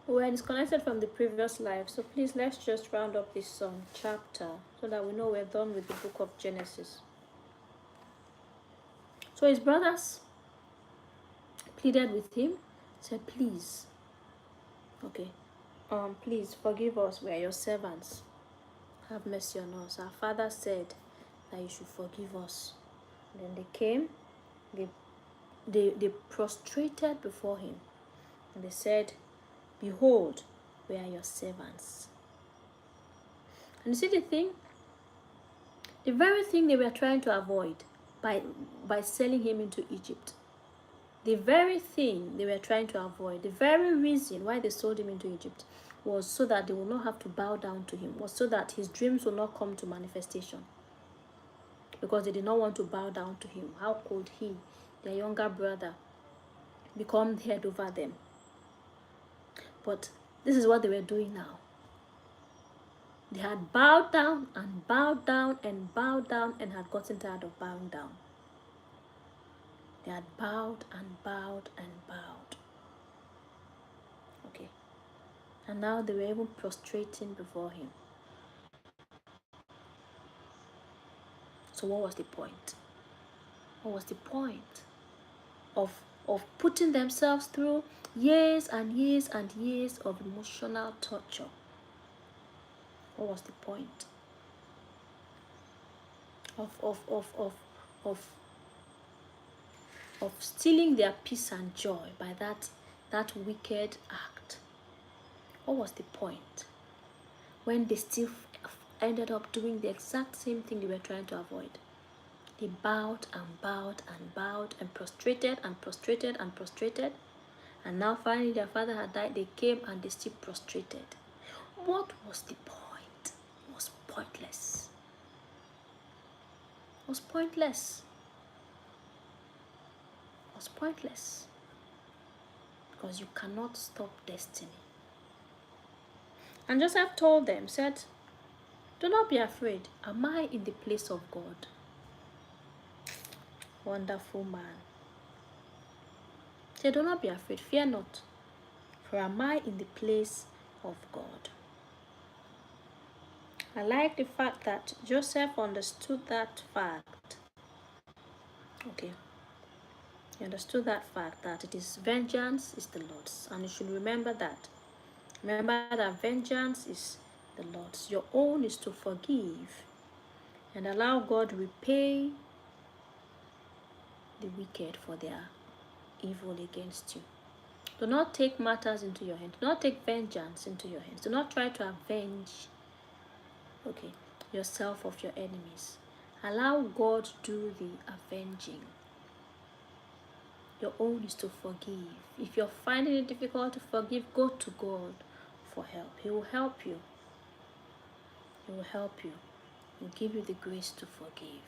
We're disconnected from the previous life, so please let's just round up this chapter so that we know we're done with the book of Genesis. So his brothers pleaded with him, said, please, okay, please forgive us, we are your servants. Have mercy on us. Our father said that you should forgive us. And then they came, they prostrated before him, and they said, behold, we are your servants. And you see the thing? The very thing they were trying to avoid by selling him into Egypt. The very thing they were trying to avoid, the very reason why they sold him into Egypt was so that they will not have to bow down to him, was so that his dreams will not come to manifestation. Because they did not want to bow down to him. How could he, their younger brother, become head over them? But this is what they were doing now. They had bowed down and bowed down and bowed down and had gotten tired of bowing down. They had bowed and bowed and bowed. Okay. And now they were even prostrating before him. So what was the point? What was the point of putting themselves through years and years and years of emotional torture? What was the point of stealing their peace and joy by that wicked act? What was the point when they still ended up doing the exact same thing they were trying to avoid? They bowed and bowed and bowed and prostrated and prostrated and prostrated, and now finally their father had died. They came and they still prostrated. What was the point? It was pointless. It was pointless. It was pointless. Because you cannot stop destiny. And Joseph told them, said, do not be afraid. Am I in the place of God? Wonderful man. Say, do not be afraid, fear not, for am I in the place of God? I like the fact that Joseph understood that fact. Okay. He understood that fact that it is vengeance is the Lord's. And you should remember that. Remember that vengeance is the Lord's. Your own is to forgive and allow God repay the wicked for their evil against you. Do not take matters into your hands. Do not take vengeance into your hands. Do not try to avenge, okay, yourself of your enemies. Allow God do the avenging. Your own is to forgive. If you're finding it difficult to forgive, go to God for help. He will help you. He will help you. He will give you the grace to forgive.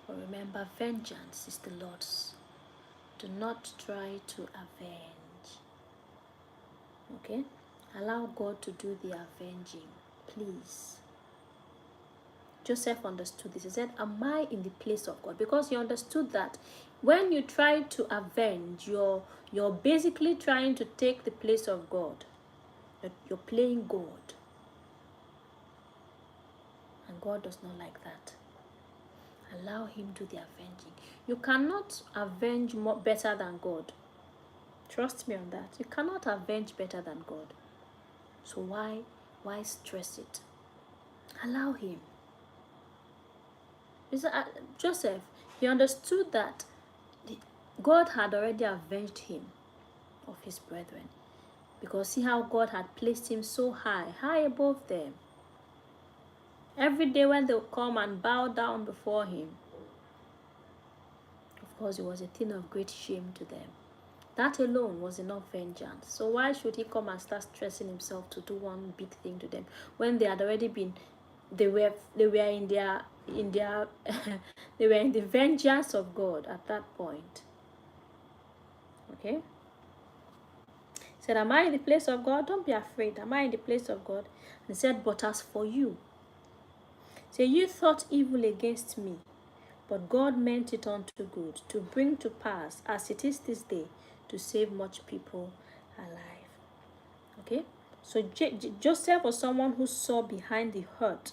But remember, vengeance is the Lord's. Do not try to avenge. Okay? Allow God to do the avenging, please. Joseph understood this. He said, am I in the place of God? Because he understood that when you try to avenge, you're basically trying to take the place of God. You're playing God. And God does not like that. Allow him to do the avenging. You cannot avenge better than God. Trust me on that. You cannot avenge better than God. So why stress it? Allow him. Joseph, he understood that God had already avenged him of his brethren. Because see how God had placed him so high above them. Every day when they would come and bow down before him, of course it was a thing of great shame to them. That alone was enough vengeance. So why should he come and start stressing himself to do one big thing to them when they had already been, they were in their they were in the vengeance of God at that point. Okay? He said, am I in the place of God? Don't be afraid. Am I in the place of God? And he said, but as for you, say, you thought evil against me, but God meant it unto good, to bring to pass, as it is this day, to save much people alive. Okay, so Joseph was someone who saw behind the hurt.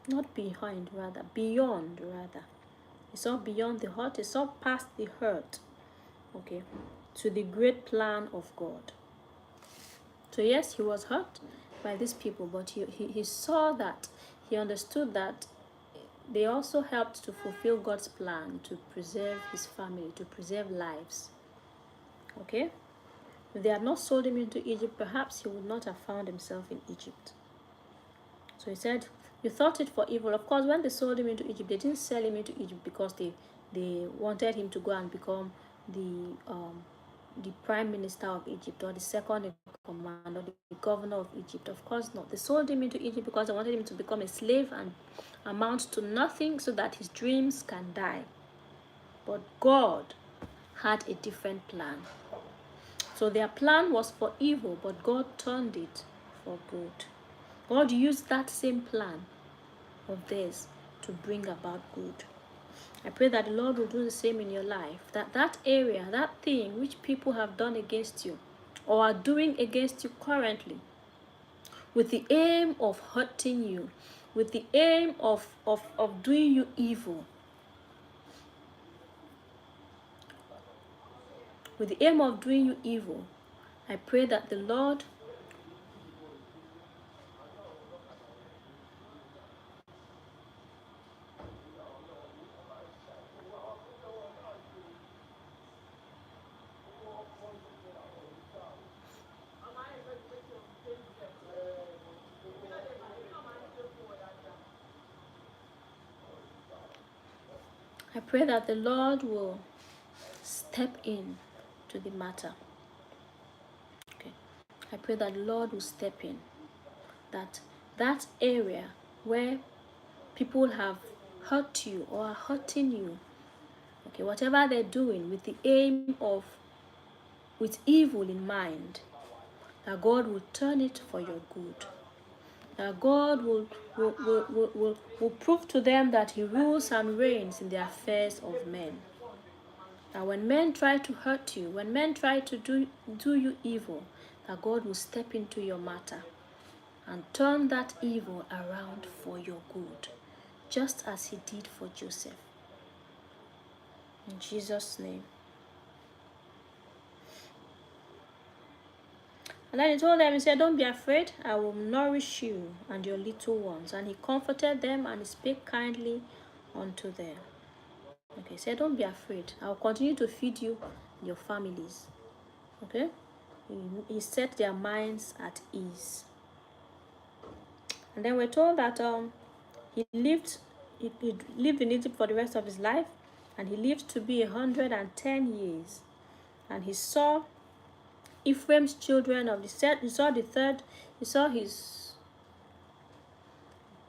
Not behind, rather, beyond, rather. He saw beyond the hurt, he saw past the hurt, okay, to the great plan of God. So yes, he was hurt by these people, but he saw that, he understood that they also helped to fulfill God's plan to preserve his family, to preserve lives. Okay? If they had not sold him into Egypt, perhaps he would not have found himself in Egypt. So he said, you thought it for evil. Of course, when they sold him into Egypt, they didn't sell him into Egypt because they wanted him to go and become the prime minister of Egypt, or the second in command, or the governor of Egypt. Of course not. They sold him into Egypt because they wanted him to become a slave and amount to nothing so that his dreams can die. But God had a different plan. So their plan was for evil, but God turned it for good. God used that same plan of theirs to bring about good. I pray that the Lord will do the same in your life. That area, that thing which people have done against you or are doing against you currently, with the aim of hurting you, with the aim of doing you evil, with the aim of doing you evil, I pray that the Lord will step in to the matter. Okay. I pray that the Lord will step in. That area where people have hurt you or are hurting you, okay, whatever they're doing with the aim of, with evil in mind, that God will turn it for your good. That God will prove to them that he rules and reigns in the affairs of men. That when men try to hurt you, when men try to do you evil, that God will step into your matter and turn that evil around for your good, just as he did for Joseph. In Jesus' name. And then he told them, he said, don't be afraid, I will nourish you and your little ones. And he comforted them and he spake kindly unto them. Okay, he said, don't be afraid, I will continue to feed you and your families. Okay? He set their minds at ease. And then we're told that he lived in Egypt for the rest of his life, and he lived to be 110 years. And he saw Ephraim's children of the set. He saw the third. He saw his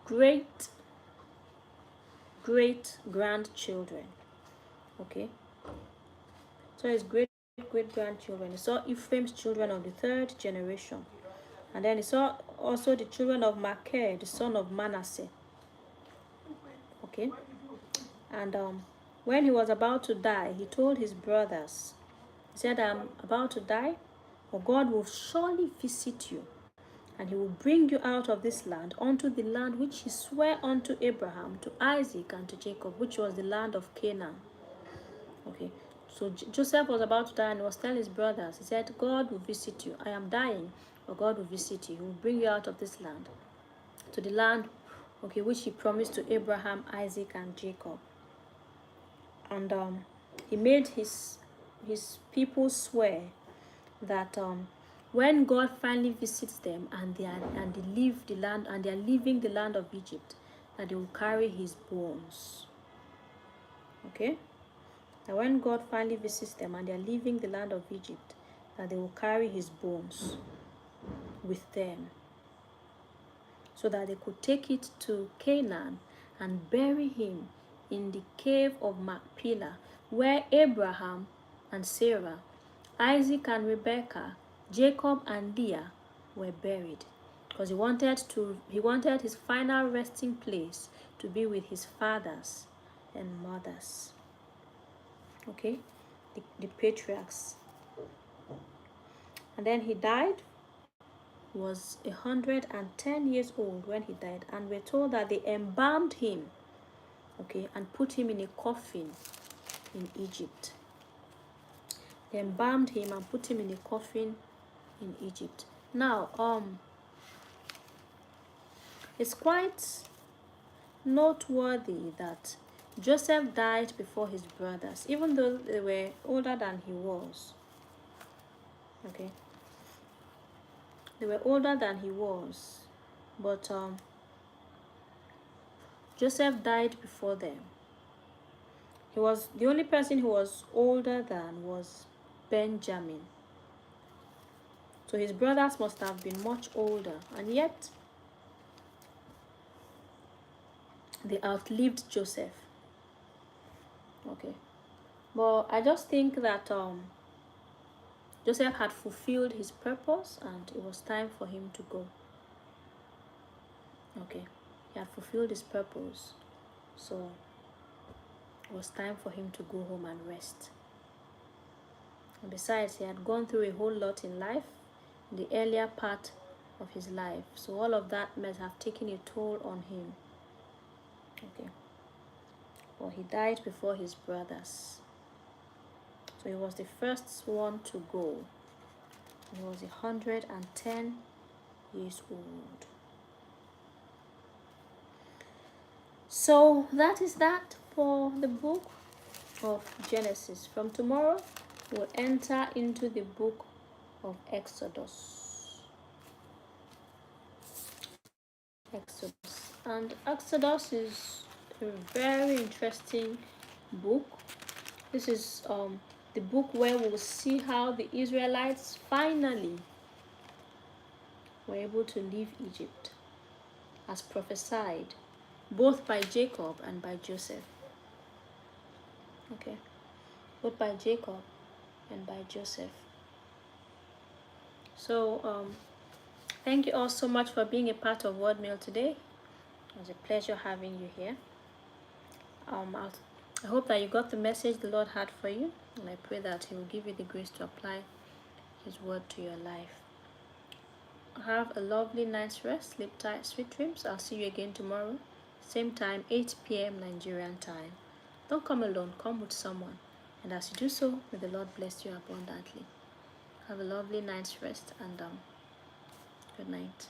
great grandchildren. Okay, so his great grandchildren. He saw Ephraim's children of the third generation, and then he saw also the children of Machir, the son of Manasseh. Okay, and when he was about to die, he told his brothers, he said, I'm about to die, but God will surely visit you, and he will bring you out of this land unto the land which he sware unto Abraham, to Isaac, and to Jacob, which was the land of Canaan. Okay, so Joseph was about to die and was telling his brothers, he said, God will visit you. I am dying, but God will visit you. He will bring you out of this land to the land, okay, which he promised to Abraham, Isaac, and Jacob. And he made his people swear that when God finally visits them and they leave the land, and they are leaving the land of Egypt, that they will carry his bones. Okay? That when God finally visits them and they are leaving the land of Egypt, that they will carry his bones with them, so that they could take it to Canaan and bury him in the cave of Machpelah, where Abraham and Sarah, Isaac and Rebekah, Jacob and Leah were buried, because he wanted his final resting place to be with his fathers and mothers. Okay, the patriarchs. And then he died, was 110 years old when he died, and we're told that they embalmed him, okay, and put him in a coffin in Egypt. They embalmed him and put him in a coffin in Egypt. Now, it's quite noteworthy that Joseph died before his brothers, even though they were older than he was. Okay, they were older than he was, but Joseph died before them. He was the only person who was older than was Benjamin. So his brothers must have been much older, and yet they outlived Joseph. Okay, but I just think that Joseph had fulfilled his purpose, and it was time for him to go. Okay, he had fulfilled his purpose, so it was time for him to go home and rest. And besides, he had gone through a whole lot in life, in the earlier part of his life, so all of that must have taken a toll on him. Okay, well, he died before his brothers, so he was the first one to go. He was 110 years old. So that is that for the book of Genesis. From tomorrow, we'll enter into the book of Exodus. And Exodus is a very interesting book. This is the book where we'll see how the Israelites finally were able to leave Egypt as prophesied both by Jacob and by Joseph. Okay, both by Jacob and by Joseph. So thank you all so much for being a part of Word Meal today. It was a pleasure having you here. I hope that you got the message the Lord had for you, and I pray that He will give you the grace to apply His word to your life. Have a lovely night's rest, sleep tight, sweet dreams. I'll see you again tomorrow, same time, 8 p.m. Nigerian time. Don't come alone, come with someone. And as you do so, may the Lord bless you abundantly. Have a lovely night's rest, and good night.